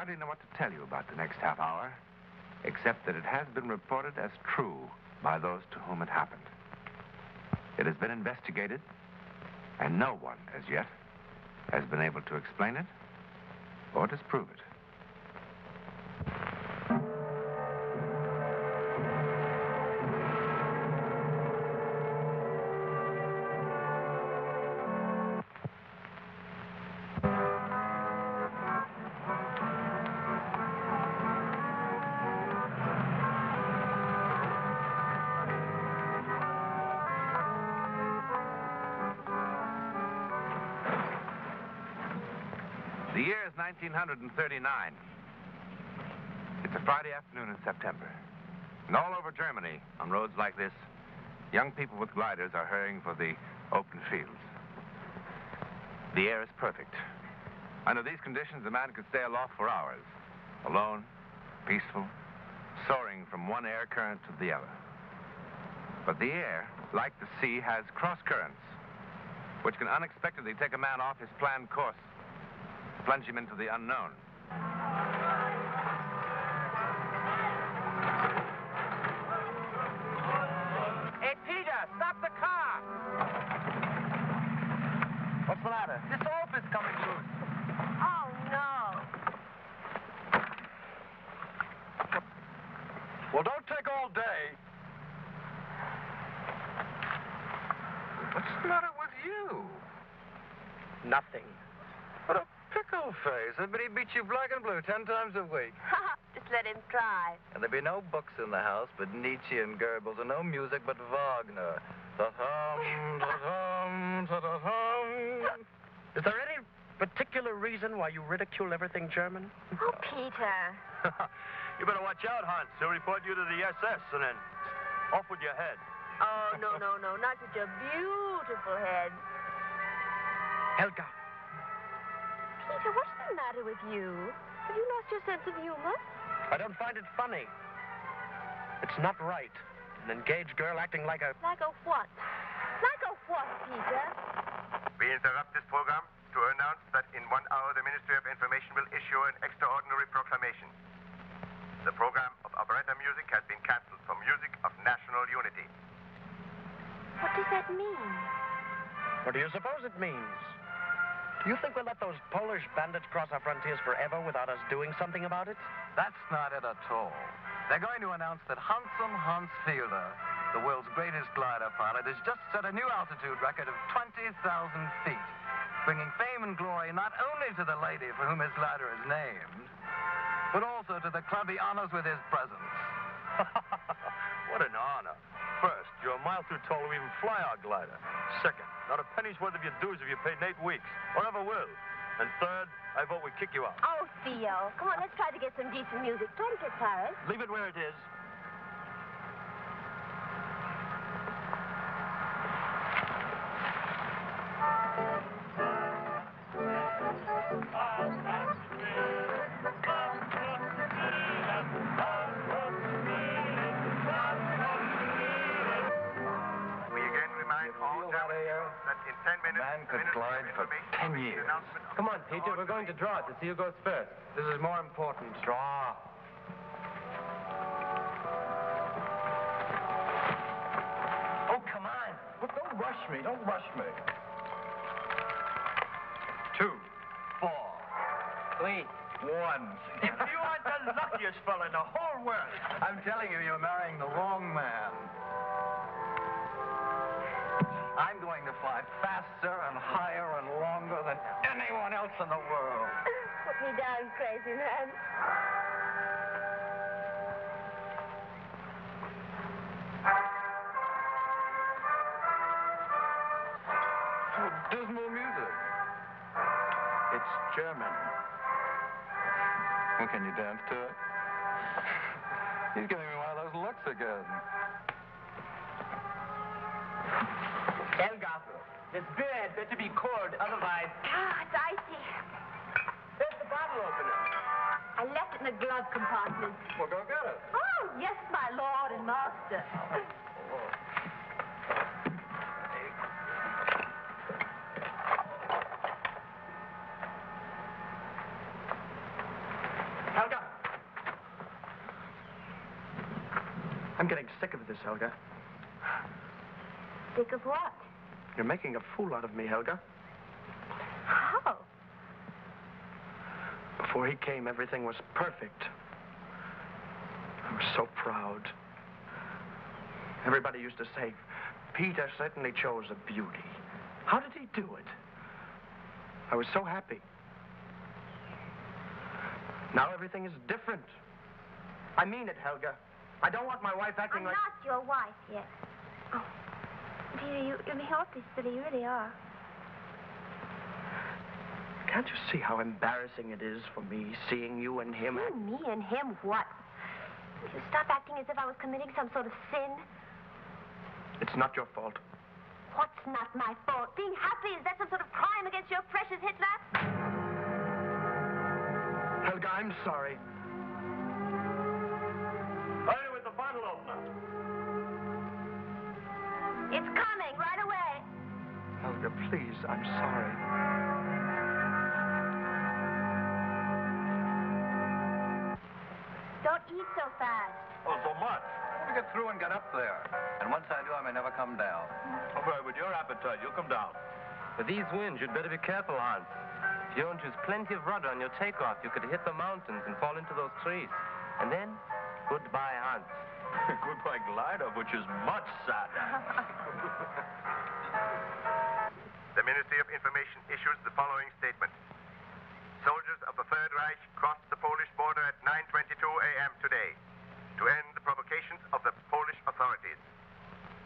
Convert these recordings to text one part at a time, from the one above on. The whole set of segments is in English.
hardly know what to tell you about the next half hour, except that it has been reported as true by those to whom it happened. It has been investigated, and no one, as yet, has been able to explain it or disprove it. The year is 1939. It's a Friday afternoon in September. And all over Germany, on roads like this, young people with gliders are hurrying for the open fields. The air is perfect. Under these conditions, a man could stay aloft for hours, alone, peaceful, soaring from one air current to the other. But the air, like the sea, has cross currents, which can unexpectedly take a man off his planned course, plunge him into the unknown. Hey, Peter, stop the car! What's the matter? This rope is coming loose. Oh, no. Well, don't take all day. What's the matter with you? Nothing. What a pickle face. I bet he beats you black and blue 10 times a week. Just let him try. And there'd be no books in the house but Nietzsche and Goebbels, and no music but Wagner. Da-hum, da-hum, da-da-hum. Is there any particular reason why you ridicule everything German? Oh, Peter. You better watch out, Hans. He'll report you to the SS and then off with your head. Oh, no, not such a beautiful head. Helga. Peter, what's the matter with you? Have you lost your sense of humor? I don't find it funny. It's not right. An engaged girl acting like a... Like a what? Like a what, Peter? We interrupt this program to announce that in 1 hour the Ministry of Information will issue an extraordinary proclamation. The program of operetta music has been cancelled for music of national unity. What does that mean? What do you suppose it means? Do you think we'll let those Polish bandits cross our frontiers forever without us doing something about it? That's not it at all. They're going to announce that handsome Hans Fielder, the world's greatest glider pilot, has just set a new altitude record of 20,000 feet, bringing fame and glory not only to the lady for whom his glider is named, but also to the club he honors with his presence. What an honor. First, you're a mile too tall to even fly our glider. Second, not a penny's worth of your dues if you paid in 8 weeks, or ever will. And third, I vote we kick you out. Oh, Theo. Come on, let's try to get some decent music. Don't get tired. Leave it where it is. That in 10 minutes, Man could glide for 10 years. Come on, Peter, we're going to draw to see who goes first. This is more important. Draw. Oh, come on. Look, don't rush me. Don't rush me. 2, 4, 3. 1. You aren't the luckiest fella in the whole world. I'm telling you, you're marrying the wrong man. I'm going to fly faster and higher and longer than anyone else in the world. Put me down, crazy man. Dismal music. It's German. Well, can you dance to it? He's giving me one of those looks again. Helga, this beer had better be cold, otherwise... Ah, it's icy. Where's the bottle opener? I left it in the glove compartment. Well, go get it. Oh, yes, my lord and master. I'm getting sick of this, Helga. Sick of what? You're making a fool out of me, Helga. How? Before he came, everything was perfect. I was so proud. Everybody used to say, Peter certainly chose a beauty. How did he do it? I was so happy. Now everything is different. I mean it, Helga. I don't want my wife acting like... I'm not your wife yet. Oh, Peter, you're being awfully silly. You really are. Can't you see how embarrassing it is for me seeing you and him? You, me and him, what? You stop acting as if I was committing some sort of sin. It's not your fault. What's not my fault? Being happy, is that some sort of crime against your precious Hitler? Helga, I'm sorry. Hurry with the bottle opener. It's coming right away. Helga, please, I'm sorry. Don't eat so fast. Oh, so much. I want to get through and get up there. And once I do, I may never come down. Oh, boy, with your appetite, you'll come down. With these winds, you'd better be careful, Hans. If you don't use plenty of rudder on your takeoff, you could hit the mountains and fall into those trees. And then, goodbye, Hans. Goodbye glider, which is much sadder. The Ministry of Information issues the following statement. Soldiers of the Third Reich crossed the Polish border at 9:22 a.m. today to end the provocations of the Polish authorities.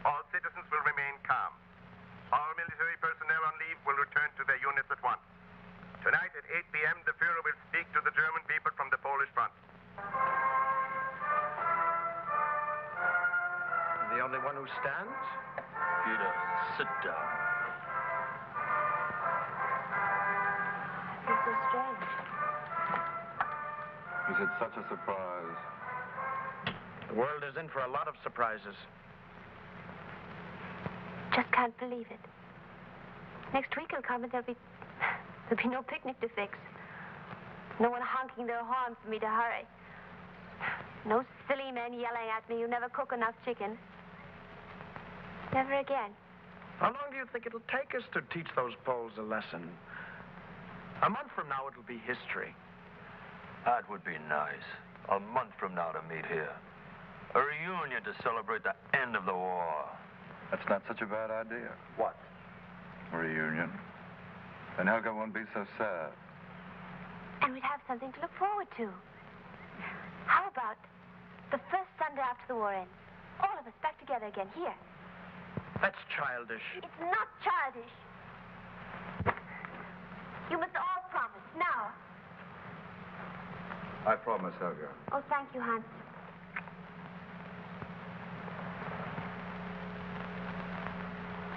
All citizens will remain calm. All military personnel on leave will return to their units at once. Tonight at 8 p.m., the Führer will speak to the German people from the Polish front. The only one who stands? Peter, sit down. It's so strange. Is it such a surprise? The world is in for a lot of surprises. Just can't believe it. Next week will come and there'll be no picnic to fix. No one honking their horn for me to hurry. No silly men yelling at me, you never cook enough chicken. Never again. How long do you think it'll take us to teach those Poles a lesson? A month from now, it'll be history. That would be nice. A month from now to meet here. A reunion to celebrate the end of the war. That's not such a bad idea. What? A reunion. Then Helga won't be so sad. And we'd have something to look forward to. How about the first Sunday after the war ends? All of us back together again here. That's childish. It's not childish. You must all promise now. I promise, Helga. Oh, thank you, Hans.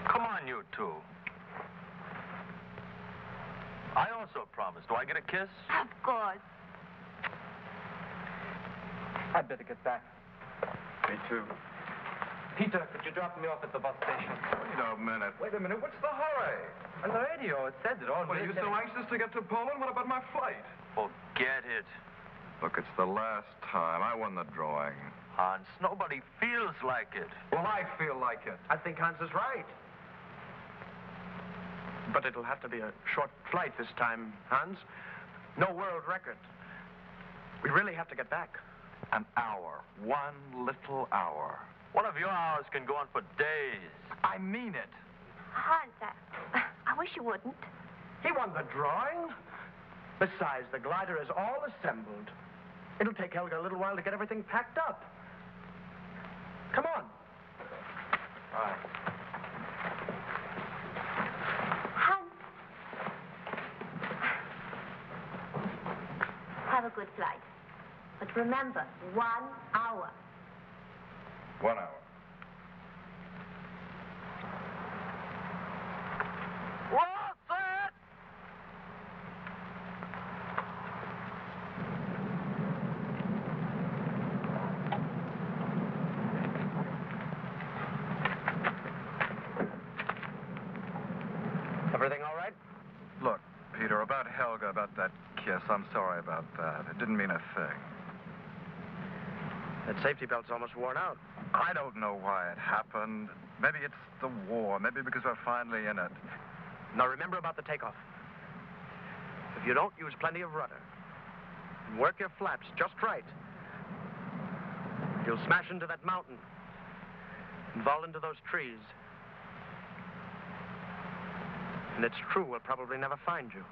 Come on, you two. I also promise. Do I get a kiss? Of course. I'd better get back. Me too. Peter, could you drop me off at the bus station? Wait a minute. Wait a minute. What's the hurry? On the radio, it says it all. What, are you so anxious to get to Poland? What about my flight? Forget it. Look, it's the last time. I won the drawing. Hans, nobody feels like it. Well, I feel like it. I think Hans is right. But it'll have to be a short flight this time, Hans. No world record. We really have to get back. An hour. One little hour. One of your hours can go on for days. I mean it. Hans, I wish you wouldn't. He won the drawing. Besides, the glider is all assembled. It'll take Helga a little while to get everything packed up. Come on. All right. Hans. Have a good flight. But remember, 1 hour. 1 hour. What's that? Everything all right? Look, Peter, about Helga, about that kiss, I'm sorry about that. It didn't mean a thing. That safety belt's almost worn out. I don't know why it happened. Maybe it's the war. Maybe because we're finally in it. Now remember about the takeoff. If you don't use plenty of rudder and work your flaps just right, you'll smash into that mountain and fall into those trees. And it's true, we'll probably never find you.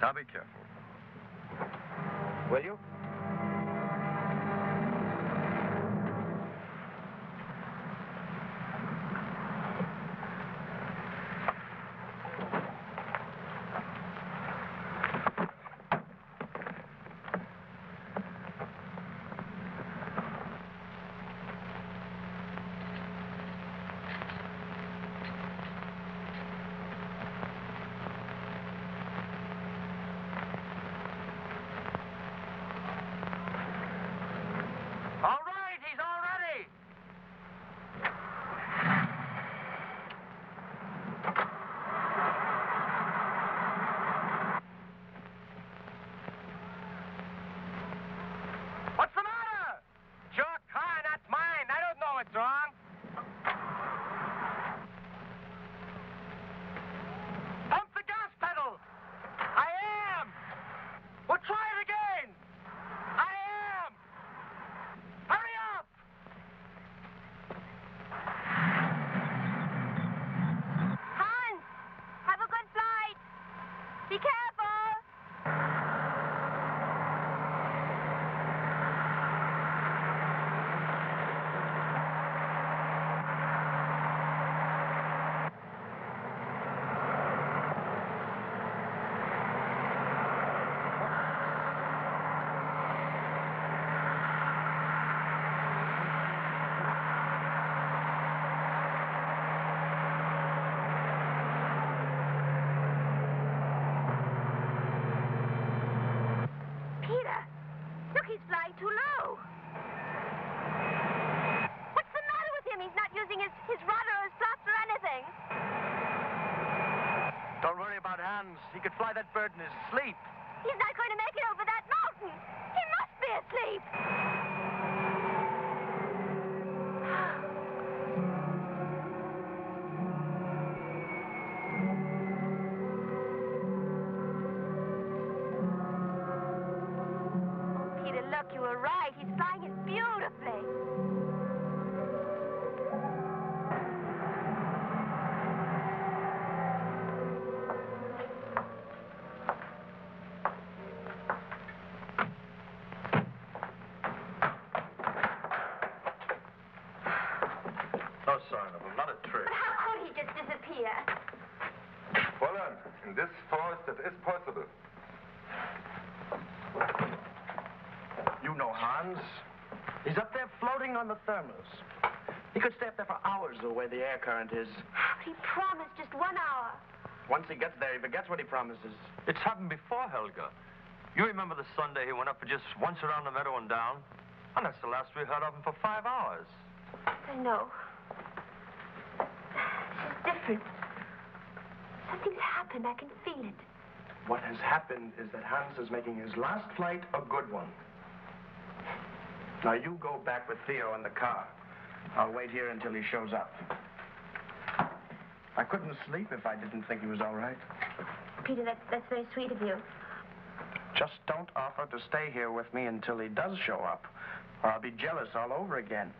Now be careful. Will you? Too low. What's the matter with him? He's not using his rudder or his flaps or anything. Don't worry about Hans. He could fly that bird in his sleep. He's not going to make it over that mountain. He must be asleep. Look, you were right. He's flying it beautifully. No sign of him, not a trace. But how could he just disappear? Fräulein, in this forest it is possible. You know Hans. He's up there floating on the thermals. He could stay up there for hours the way the air current is. He promised just 1 hour. Once he gets there, he forgets what he promises. It's happened before, Helga. You remember the Sunday he went up for just once around the meadow and down? And that's the last we heard of him for 5 hours. I know. This is different. Something's happened. I can feel it. What has happened is that Hans is making his last flight a good one. Now, you go back with Theo in the car. I'll wait here until he shows up. I couldn't sleep if I didn't think he was all right. Peter, that's very sweet of you. Just don't offer to stay here with me until he does show up, or I'll be jealous all over again.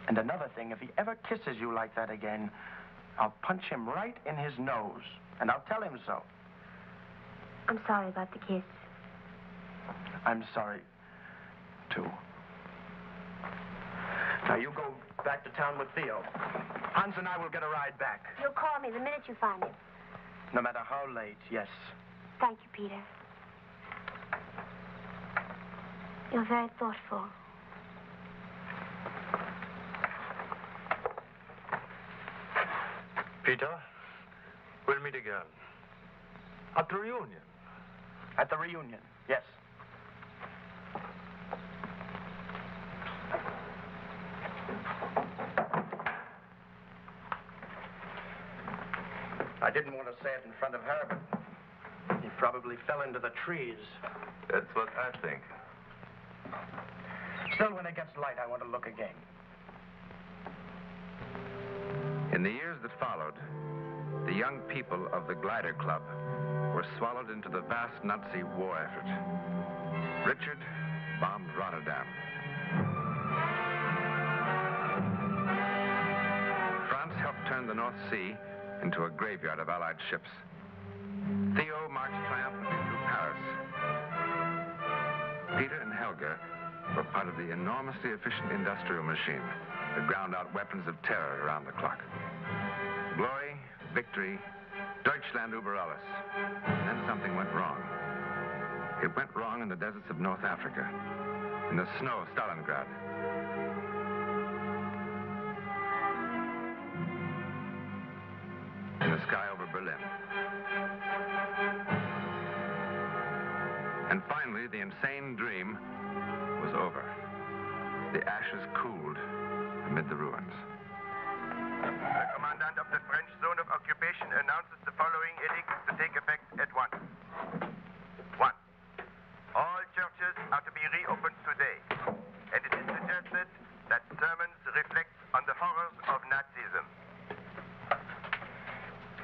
And another thing, if he ever kisses you like that again, I'll punch him right in his nose, and I'll tell him so. I'm sorry about the kiss. I'm sorry, too. Now, you go back to town with Theo. Hans and I will get a ride back. You'll call me the minute you find him. No matter how late, yes. Thank you, Peter. You're very thoughtful. Peter, we'll meet again. At the reunion. At the reunion, yes. I didn't want to say it in front of her, but he probably fell into the trees. That's what I think. Still, when it gets light, I want to look again. In the years that followed, the young people of the Glider Club were swallowed into the vast Nazi war effort. Richard bombed Rotterdam. France helped turn the North Sea into a graveyard of Allied ships. Theo marched triumphantly through Paris. Peter and Helga were part of the enormously efficient industrial machine that ground out weapons of terror around the clock. Glory, victory, Deutschland über alles. And then something went wrong. It went wrong in the deserts of North Africa, in the snow of Stalingrad. In the sky over Berlin. And finally, the insane dream was over. The ashes cooled amid the ruins. The commandant of the French zone of occupation announces the following edict to take effect at once. 1. All churches are to be reopened today, and it is suggested that sermons reflect on the horrors of Nazism.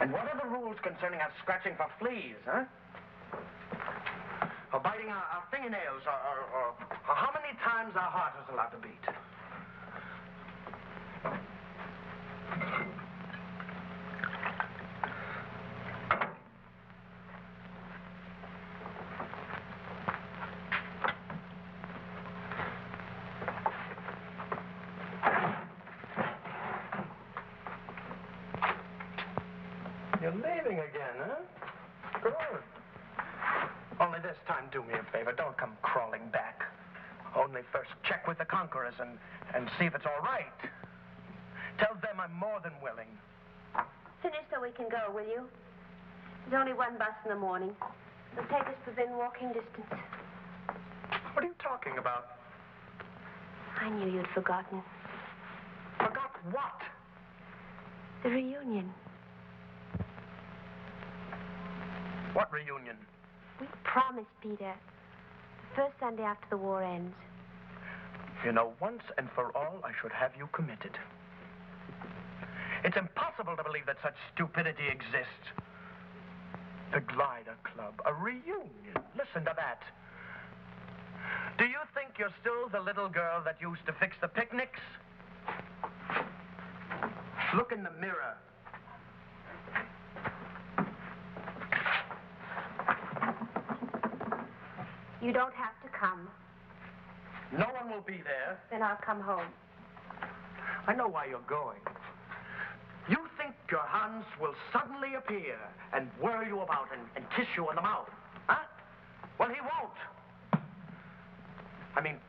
And what are the rules concerning our scratching for fleas, huh? Or biting our fingernails, or how many times our heart is allowed to beat? You're leaving again, huh? Good. Only this time, do me a favor. Don't come crawling back. Only first check with the conquerors and see if it's all right. Tell them I'm more than willing. Finish so we can go, will you? There's only one bus in the morning. It'll take us within walking distance. What are you talking about? I knew you'd forgotten. Forgot what? The reunion. What reunion? We promised, Peter. The first Sunday after the war ends. You know, once and for all, I should have you committed. It's impossible to believe that such stupidity exists. The Glider Club, a reunion. Listen to that. Do you think you're still the little girl that used to fix the picnics? Look in the mirror. You don't have to come. No one will be there. Then I'll come home. I know why you're going. You think your Hans will suddenly appear and whirl you about and kiss you on the mouth, huh? Well, he won't. I mean,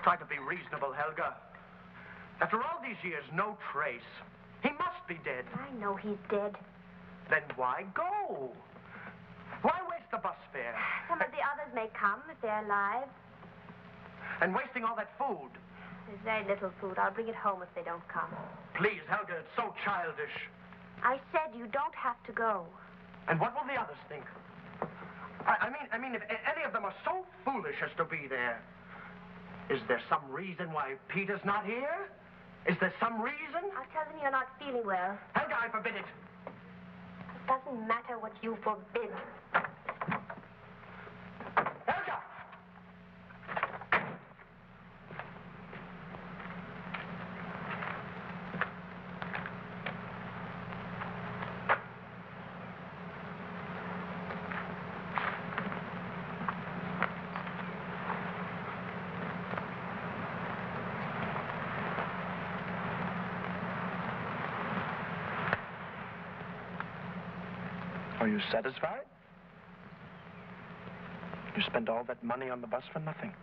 try to be reasonable, Helga. After all these years, no trace. He must be dead. I know he's dead. Then why go? Why waste the bus fare? Some of the others may come if they're alive. And wasting all that food. There's very little food. I'll bring it home if they don't come. Please, Helga, it's so childish. I said you don't have to go. And what will the others think? I mean, if any of them are so foolish as to be there, is there some reason why Peter's not here? Is there some reason? I'll tell them you're not feeling well. Helga, I forbid it. It doesn't matter what you forbid. Helga! Are you satisfied? You spent all that money on the bus for nothing.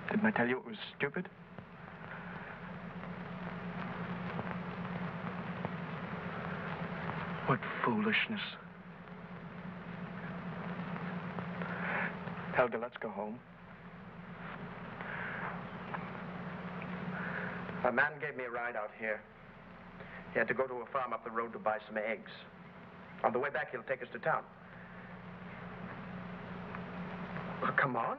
Didn't I tell you it was stupid? What foolishness. Helga, let's go home. A man gave me a ride out here. He had to go to a farm up the road to buy some eggs. On the way back, he'll take us to town. Well, come on.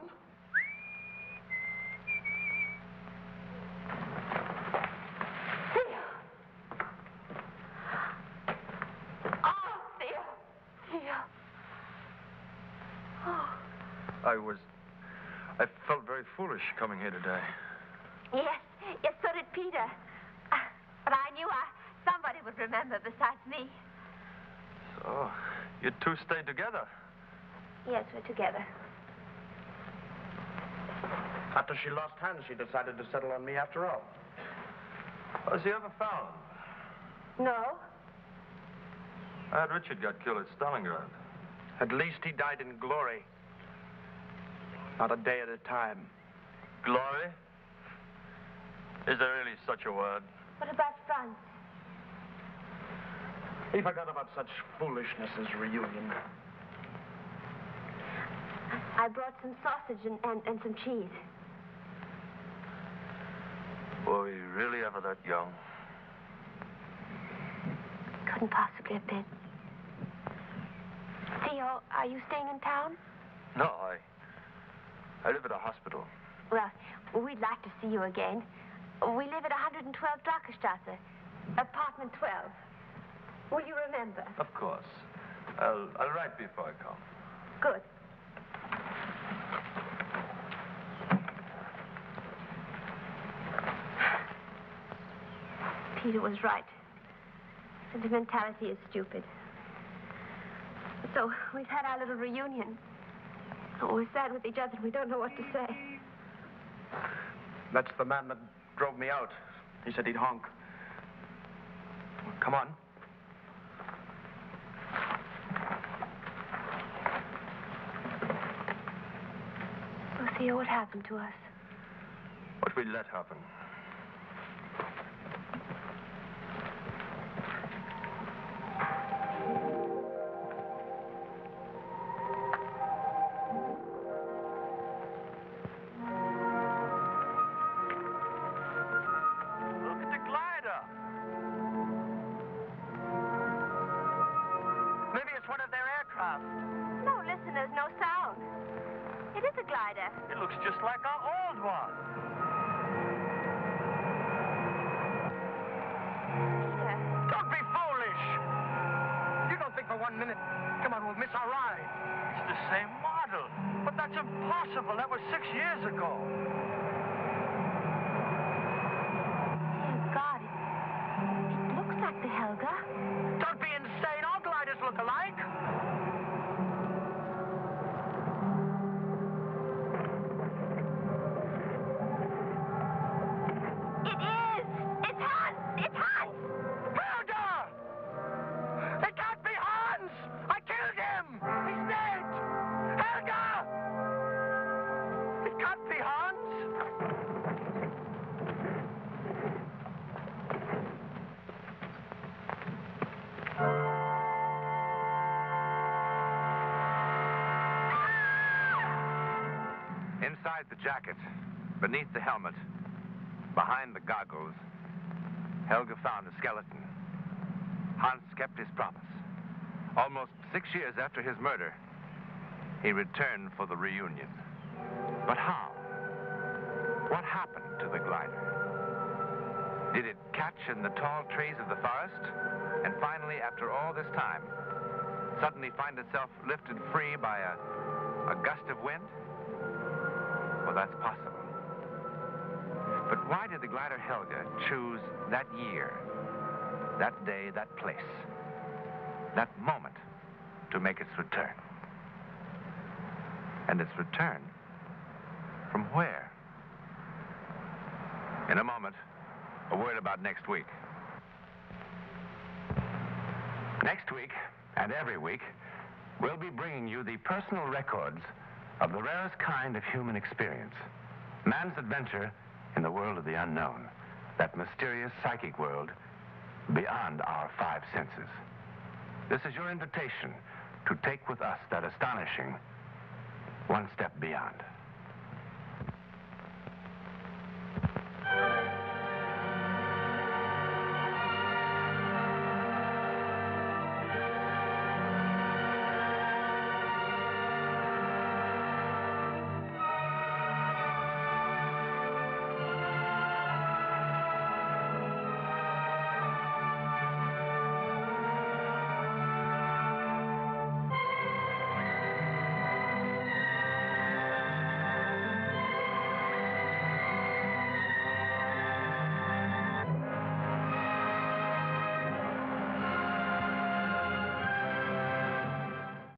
Here. I felt very foolish coming here today. Yes, so did Peter. But I knew somebody would remember besides me. So, you two stayed together? Yes, we're together. After she lost hands, she decided to settle on me after all. Was he ever found? No? I heard Richard got killed at Stalingrad. At least he died in glory. Not a day at a time. Glory? Is there really such a word? What about Franz? He forgot about such foolishness as reunion. I brought some sausage and some cheese. Were we really ever that young? Couldn't possibly have been. Theo, are you staying in town? No, I live at a hospital. Well, we'd like to see you again. We live at 112 Drachenstrasse, apartment 12. Will you remember? Of course. I'll write before I come. Good. Peter was right. Sentimentality is stupid. So, we've had our little reunion. Oh, we're sad with each other and we don't know what to say. That's the man that drove me out. He said he'd honk. Come on. Theo, what happened to us? What we let happen. Look at the glider. Maybe it's one of their aircraft. No, listen, there's no sound. It is a glider. It looks just like our old one. Peter. Don't be foolish! You don't think for 1 minute, come on, we'll miss our ride. It's the same model. But that's impossible. That was 6 years ago. Dear God, it looks like the Helga. Don't be insane. All gliders look alike. It is! It's Hans! It's Hans! Helga! It can't be Hans! I killed him! He's dead! Helga! It can't be Hans! Inside the jacket, beneath the helmet, behind the goggles, Helga found a skeleton. Hans kept his promise. Almost 6 years after his murder, he returned for the reunion. But how? What happened to the glider? Did it catch in the tall trees of the forest? And finally, after all this time, suddenly find itself lifted free by a gust of wind? Well, that's possible. But why did the glider Helga choose that year, that day, that place, that moment to make its return? And its return from where? In a moment, a word about next week. Next week, and every week, we'll be bringing you the personal records of the rarest kind of human experience, man's adventure in the world of the unknown, that mysterious psychic world beyond our 5 senses. This is your invitation to take with us that astonishing one step beyond.